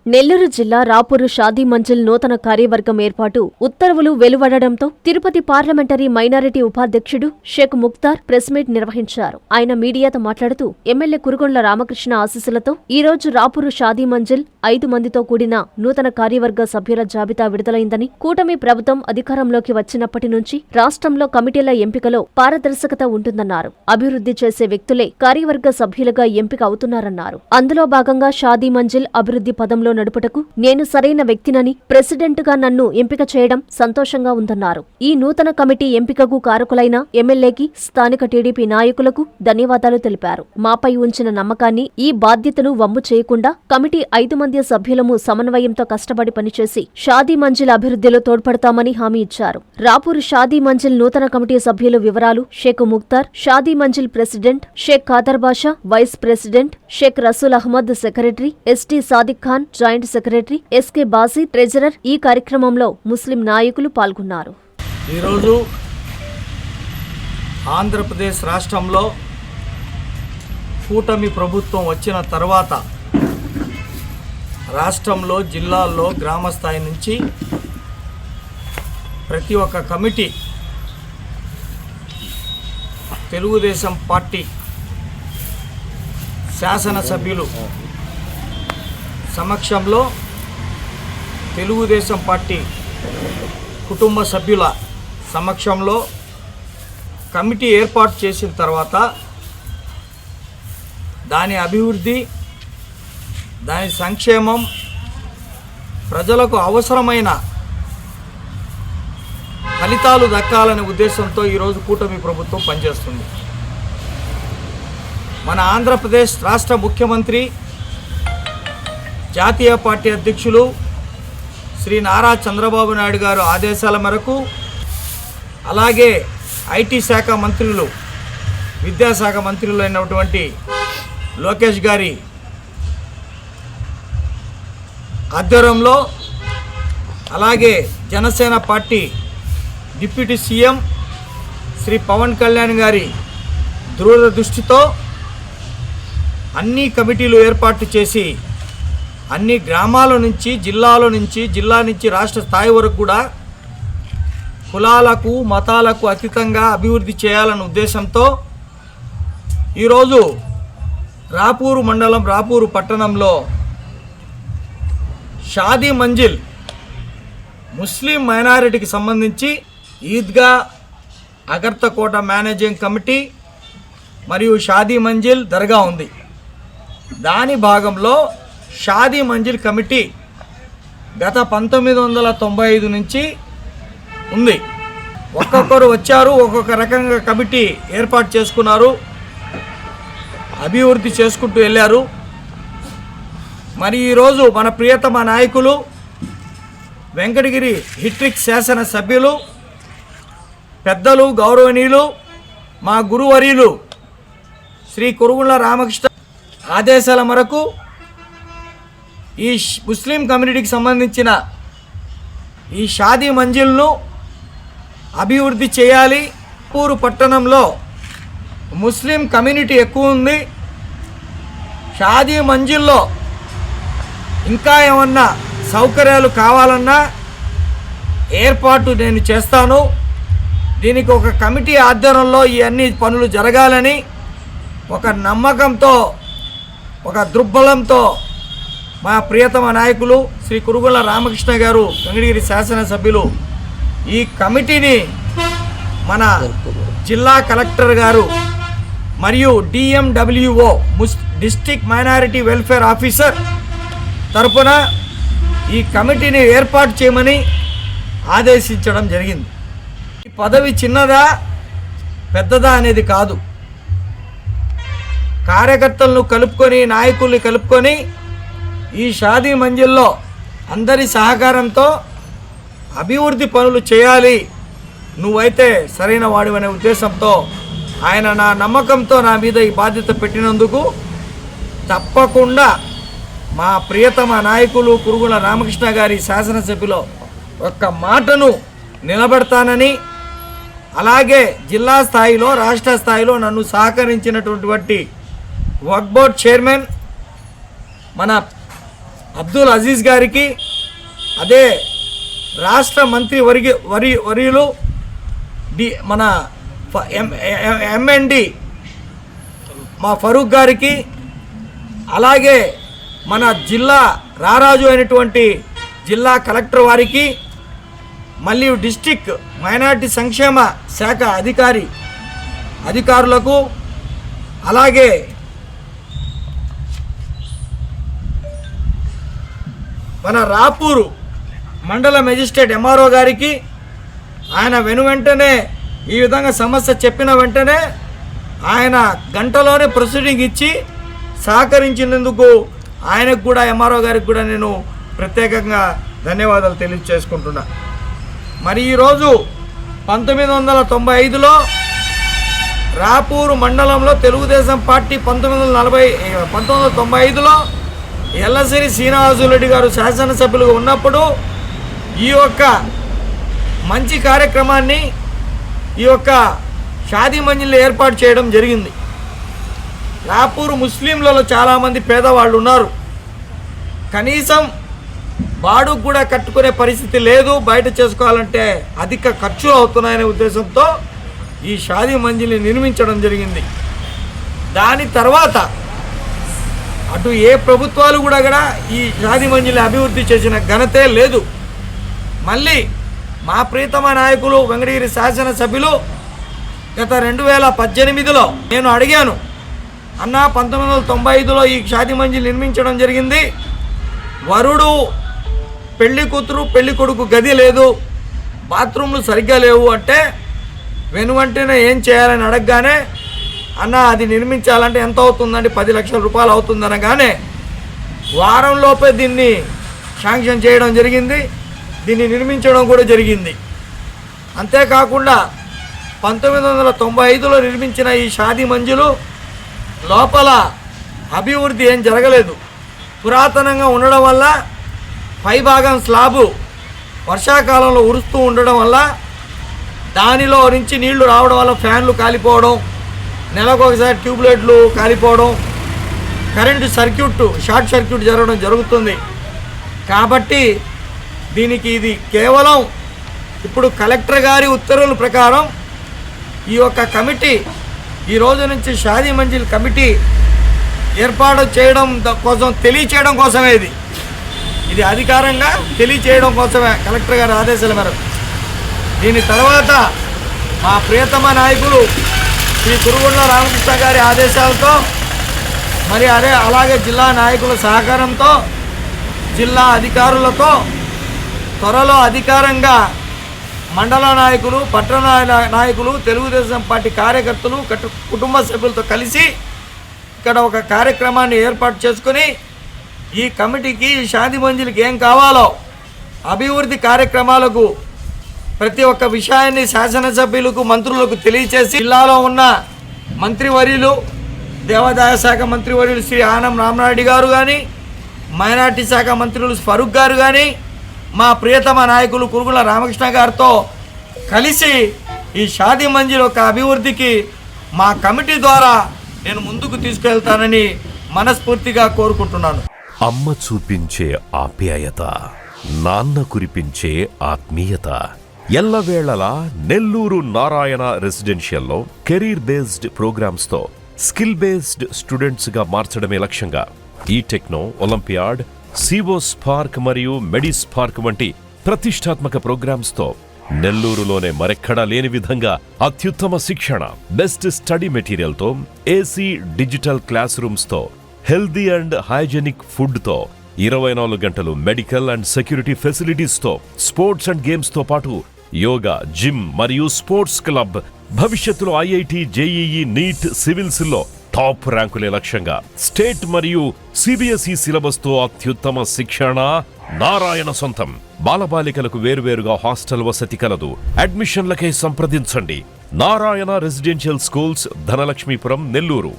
నెల్లూరు జిల్లా రాపూరు షాదీ మంజిల్ నూతన కార్యవర్గం ఏర్పాటు ఉత్తర్వులు వెలువడడంతో తిరుపతి పార్లమెంటరీ మైనారిటీ ఉపాధ్యక్షుడు షేక్ ముక్తార్ ప్రెస్ మీట్ నిర్వహించారు. ఆయన మీడియాతో మాట్లాడుతూ ఎమ్మెల్యే కురుగొండ్ల రామకృష్ణ ఆశీస్సులతో ఈ రోజు రాపూరు షాదీ మంజిల్ 5 మందితో కూడిన నూతన కార్యవర్గ సభ్యుల జాబితా విడుదలైందని, కూటమి ప్రభుత్వం అధికారంలోకి వచ్చినప్పటి నుంచి రాష్ట్రంలో కమిటీల ఎంపికలో పారదర్శకత ఉంటుందన్నారు. అభివృద్ధి చేసే వ్యక్తులే కార్యవర్గ సభ్యులుగా ఎంపిక అవుతున్నారన్నారు. అందులో భాగంగా షాదీ మంజిల్ అభివృద్ధి పదంలో నడుపుటకు నేను సరైన వ్యక్తినని, ప్రెసిడెంట్గా నన్ను ఎంపిక చేయడం సంతోషంగా ఉందన్నారు. ఈ నూతన కమిటీ ఎంపికకు కారకులైన ఎమ్మెల్యేకి, స్థానిక టీడీపీ నాయకులకు ధన్యవాదాలు తెలిపారు. మాపై ఉంచిన నమ్మకాన్ని, ఈ బాధ్యతను వమ్ము చేయకుండా కమిటీ 5 మంది సభ్యులము సమన్వయంతో కష్టపడి పనిచేసి షాదీ మంజిల్ అభివృద్ధిలో తోడ్పడతామని హామీ ఇచ్చారు. రాపూర్ షాదీ మంజిల్ నూతన కమిటీ సభ్యుల వివరాలు: Shaik Mukhtar Shadi Manzil president, Shaik Khader Basha vice president, Shaik Rasool Ahmed secretary, ST Sadiq Khan joint secretary, SK Basi treasurer. ఈ కార్యక్రమంలో ముస్లిం నాయకులు పాల్గొన్నారు. ఈరోజు ఆంధ్రప్రదేశ్ రాష్ట్రంలో కూటమి ప్రభుత్వం వచ్చిన తర్వాత రాష్ట్రంలో, జిల్లాల్లో, గ్రామస్థాయి నుంచి ప్రతి ఒక్క కమిటీ తెలుగుదేశం పార్టీ శాసనసభ్యులు సమక్షంలో, తెలుగుదేశం పార్టీ కుటుంబ సభ్యుల సమక్షంలో కమిటీ ఏర్పాటు చేసిన తర్వాత దాని అభివృద్ధి, దాని సంక్షేమం, ప్రజలకు అవసరమైన ఫలితాలు దక్కాలనే ఉద్దేశంతో ఈరోజు కూటమి ప్రభుత్వం పనిచేస్తుంది. మన ఆంధ్రప్రదేశ్ రాష్ట్ర ముఖ్యమంత్రి, జాతీయ పార్టీ అధ్యక్షులు శ్రీ నారా చంద్రబాబు నాయుడు గారు ఆదేశాల మేరకు, అలాగే ఐటీ శాఖ మంత్రులు, విద్యాశాఖ మంత్రులు అయినటువంటి లోకేష్ గారి ఆధ్వర్యంలో, అలాగే Janasena party deputy CM Shri Pawan Kalyan గారి దూరదృష్టితో అన్ని కమిటీలు ఏర్పాటు చేసి అన్ని గ్రామాల నుంచి, జిల్లా నుంచి రాష్ట్ర స్థాయి వరకు కూడా కులాలకు, మతాలకు అతీతంగా అభివృద్ధి చేయాలన్న ఉద్దేశంతో ఈరోజు రాపూరు మండలం, రాపూరు పట్టణంలో షాదీ మంజిల్ ముస్లిం మైనారిటీకి సంబంధించి ఈద్గా, అగర్తకోట మేనేజింగ్ కమిటీ మరియు షాదీ మంజిల్ దర్గా ఉంది. దాని భాగంలో షాదీ మంజిల్ కమిటీ గత 1995 నుంచి ఉంది. ఒక్కొక్కరు వచ్చారు, ఒక్కొక్క రకంగా కమిటీ ఏర్పాటు చేసుకున్నారు, అభివృద్ధి చేసుకుంటూ వెళ్ళారు. మరి ఈరోజు మన ప్రియతమ నాయకులు, వెంకటగిరి హిట్రిక్ శాసన సభ్యులు, పెద్దలు, గౌరవనీయులు, మా గురువర్యులు శ్రీ కురుగొండ్ల రామకృష్ణ ఆదేశాల మేరకు ఈ ముస్లిం కమ్యూనిటీకి సంబంధించిన ఈ షాదీ మంజిల్ను అభివృద్ధి చేయాలి. పూరు పట్టణంలో ముస్లిం కమ్యూనిటీ ఎక్కువ ఉంది. షాదీ మంజిల్లో ఇంకా ఏమన్నా సౌకర్యాలు కావాలన్నా ఏర్పాటు నేను చేస్తాను. దీనికి ఒక కమిటీ ఆధ్వర్యంలో ఈ అన్ని పనులు జరగాలని ఒక నమ్మకంతో, ఒక దృక్బలంతో మా ప్రియతమ నాయకులు శ్రీ కురుగొండ్ల రామకృష్ణ గారు, వెంకటగిరి శాసనసభ్యులు, ఈ కమిటీని మన జిల్లా కలెక్టర్ గారు మరియు DMWO district minority welfare officer తరపున ఈ కమిటీని ఏర్పాటు చేయమని ఆదేశించడం జరిగింది. ఈ పదవి చిన్నదా పెద్దదా అనేది కాదు, కార్యకర్తలను కలుపుకొని, నాయకుల్ని కలుపుకొని ఈ షాదీ మంజిల్లో అందరి సహకారంతో అభివృద్ధి పనులు చేయాలి, నువ్వైతే సరైన వాడివనే ఉద్దేశంతో ఆయన నా నమ్మకంతో నా మీద ఈ బాధ్యత పెట్టినందుకు తప్పకుండా మా ప్రియతమ నాయకులు కురుగొండ్ల రామకృష్ణ గారి శాసనసభ్యులు ఒక్క మాటను నిలబెడతానని, అలాగే జిల్లా స్థాయిలో, రాష్ట్ర స్థాయిలో నన్ను సహకరించినటువంటి వక్ఫ్ బోర్డ్ చైర్మన్ మన అబ్దుల్ అజీజ్ గారికి, అదే రాష్ట్ర మంత్రి వర్యులు మన ఎంఎన్డి మా ఫరూక్ గారికి, అలాగే మన జిల్లా రారాజు అయినటువంటి జిల్లా కలెక్టర్ వారికి, మళ్ళీ డిస్ట్రిక్ట్ మైనారిటీ సంక్షేమ శాఖ అధికారులకు, అలాగే మన రాపూరు మండల మెజిస్ట్రేట్ ఎంఆర్ఓ గారికి, ఆయన వెంటనే ఈ విధంగా సమస్య చెప్పిన వెంటనే ఆయన గంటలోనే ప్రొసీడింగ్ ఇచ్చి సహకరించినందుకు ఆయనకు కూడా, ఎంఆర్ఓ గారికి కూడా నేను ప్రత్యేకంగా ధన్యవాదాలు తెలియజేసుకుంటున్నా. మరి ఈరోజు 1995లో రాపూరు మండలంలో తెలుగుదేశం పార్టీ 1995లో ఎల్లసిరి శ్రీనివాసులరెడ్డి గారు శాసనసభ్యులుగా ఉన్నప్పుడు ఈ యొక్క మంచి కార్యక్రమాన్ని, ఈ యొక్క షాదీ మంజిల్ ఏర్పాటు చేయడం జరిగింది. రాపూరు ముస్లింలలో చాలామంది పేదవాళ్ళు ఉన్నారు, కనీసం బాడు కూడా కట్టుకునే పరిస్థితి లేదు, బయట చేసుకోవాలంటే అధిక ఖర్చులు అవుతున్నాయనే ఉద్దేశంతో ఈ షాదీ మంజిల్ని నిర్మించడం జరిగింది. దాని తర్వాత అటు ఏ ప్రభుత్వాలు కూడా ఈ షాదీ మంజిల్ని అభివృద్ధి చేసిన ఘనతే లేదు. మళ్ళీ మా ప్రీతమ నాయకులు వెంకటగిరి శాసనసభ్యులు గత 2018లో నేను అడిగాను, అన్న 1995లో ఈ షాదీ మంజిల్ నిర్మించడం జరిగింది, వరుడు పెళ్లి కూతురు పెళ్లి కొడుకు గది లేదు, బాత్రూమ్లు సరిగ్గా లేవు అంటే వెంటనే ఏం చేయాలని అడగగానే, అన్న అది నిర్మించాలంటే ఎంత అవుతుందండి, 10 లక్షల రూపాయలు అవుతుందనగానే వారంలోపే దీన్ని శాంక్షన్ చేయడం జరిగింది, దీన్ని నిర్మించడం కూడా జరిగింది. అంతేకాకుండా 1995లో నిర్మించిన ఈ షాదీ మంజిల్ లోపల అభివృద్ధి ఏం జరగలేదు. పురాతనంగా ఉండడం వల్ల పైభాగం స్లాబు వర్షాకాలంలో ఉరుస్తూ ఉండడం వల్ల దానిలో నుంచి నీళ్లు రావడం వల్ల ఫ్యాన్లు కాలిపోవడం, నెలకు ఒకసారి ట్యూబ్లైట్లు కాలిపోవడం, కరెంటు షార్ట్ సర్క్యూట్ జరగడం జరుగుతుంది. కాబట్టి దీనికి ఇది కేవలం ఇప్పుడు కలెక్టర్ గారి ఉత్తర్వుల ప్రకారం ఈ యొక్క కమిటీ ఈ రోజు నుంచి షాదీ మంజిల్ కమిటీ ఏర్పాటు చేయడం కోసం తెలియచేయడం కోసమే ఇది అధికారంగా తెలియచేయడం కోసమే కలెక్టర్ గారి ఆదేశాల మేరకు. దీని తర్వాత మా ప్రియతమ నాయకులు శ్రీ కురుగుండ్ల రామకృష్ణ గారి ఆదేశాలతో మరి అలాగే జిల్లా నాయకుల సహకారంతో జిల్లా అధికారులతో త్వరలో అధికారంగా మండల నాయకులు, పట్టణ నాయకులు, తెలుగుదేశం పార్టీ కార్యకర్తలు, కుటుంబ సభ్యులతో కలిసి ఇక్కడ ఒక కార్యక్రమాన్ని ఏర్పాటు చేసుకుని ఈ కమిటీకి ఈ షాదీ మంజిల్కి ఏం కావాలో అభివృద్ధి కార్యక్రమాలకు ప్రతి ఒక్క విషయాన్ని శాసనసభ్యులకు, మంత్రులకు తెలియచేసి జిల్లాలో ఉన్న మంత్రివర్యులు, దేవాదాయ శాఖ మంత్రివర్యులు శ్రీ ఆనం రామనాయుడు గారు కానీ, మైనార్టీ శాఖ మంత్రులు ఫరూక్ గారు కానీ, మా ప్రియతమ నాయకులు కురుగుల రామకృష్ణ గారితో కలిసి ఈ షాదీ మంజిల్ యొక్క అభివృద్ధికి మా కమిటీ ద్వారా నేను ముందుకు తీసుకెళ్తానని మనస్ఫూర్తిగా కోరుకుంటున్నాను. అమ్మ చూపించే ఆప్యాయత, నాన్న కురిపించే ఆత్మీయత. ఎల్లవేళలా నెల్లూరు నారాయణ రెసిడెన్షియల్లో కెరీర్ బేస్డ్ ప్రోగ్రామ్స్తో స్కిల్ బేస్డ్ స్టూడెంట్స్గా మార్చడమే లక్ష్యంగా ఈ టెక్నో, ఒలింపియాడ్, సివో స్పార్క్ మరియు మెడి స్పార్క్ వంటి ప్రతిష్టాత్మక ప్రోగ్రామ్స్తో నెల్లూరులోనే మరెక్కడా లేని విధంగా అత్యుత్తమ శిక్షణ, బెస్ట్ స్టడీ మెటీరియల్తో, ఏసీ డిజిటల్ క్లాస్ రూమ్స్తో, హెల్దీ అండ్ హైజెనిక్ ఫుడ్తో, 24 గంటలు మెడికల్ అండ్ సెక్యూరిటీ ఫెసిలిటీస్తో, స్పోర్ట్స్ అండ్ గేమ్స్తో పాటు యోగా, జిమ్ మరియు స్పోర్ట్స్ క్లబ్. భవిష్యత్తులో ఐఐటి, జేఈఈ, నీట్, సివిల్స్లో టాప్ ర్యాంకులే లక్ష్యంగా స్టేట్ మరియు సిబిఎస్ఈ సిలబస్తో అత్యుత్తమ శిక్షణ నారాయణ సొంతం. బాలబాలికలకు వేరువేరుగా హాస్టల్ వసతి కలదు. అడ్మిషన్లకై సంప్రదించండి. Narayana residential schools, Dhanalakshmipuram, Nellore.